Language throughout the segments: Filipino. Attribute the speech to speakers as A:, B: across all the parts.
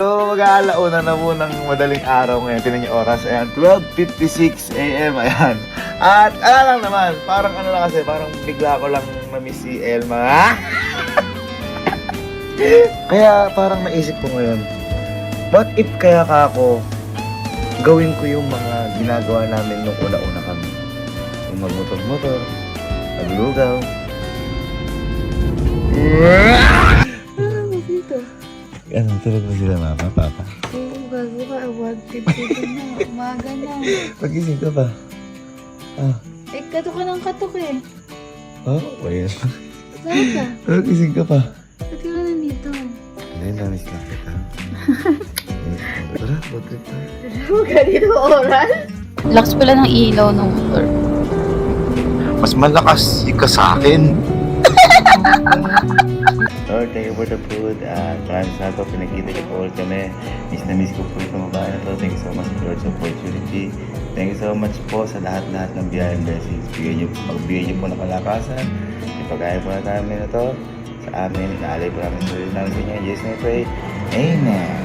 A: So, mag-aalauna na po ng madaling araw ngayon. Tinan niyo oras. Ayan, 12:56 a.m. Ayan. At, lang naman. Parang ano lang kasi, parang bigla ko lang na-miss si Elma. Kaya, parang naisip ko ngayon, what if kaya ako gawin ko yung mga ginagawa namin nung una-una kami? Yung magmotor-motor, maglugaw.
B: Dito.
A: Ano, tulog mo sila mama, papa?
B: Oo, gago ka. Awag dito na. Umaga na.
A: Pagising ka ba?
B: Eh, katok ka ng katok eh.
A: Oh, well.
B: Saan ka?
A: Pagising ka pa.
B: Ba't ka nandito?
A: Hindi, namiss lang kita. Tara, road trip tayo.
B: Huwag ka dito oras.
C: Lakas pala ng ilaw ng motor.
A: Mas malakas ka sa akin. Lord, thank you for the food. Maraming salamat po, pinakita niyo po ulit kami. Miss na miss ko po itong babae na to. Thank you so much, Lord, sa opportunity. Thank you so much po sa lahat-lahat ng biyaya and blessings. Magbigay niyo po ng kalakasan. Ipagaya po na namin na to sa amin. Naalay po namin sa rin namin sa inyo. In Jesus' name I pray. Amen.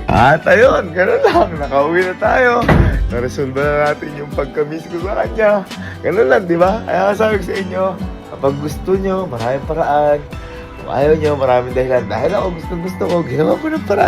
A: At ayun, gano'n lang. Nakauwi na tayo. Naresolve na natin yung pagka-miss ko sa kanya. Gano'n lang, di ba? Kaya sabi ko sa inyo, kapag gusto nyo, maraming paraan. Kung ayaw nyo, maraming dahilan. Dahil ako gusto ko, ginawa ko ng paraan.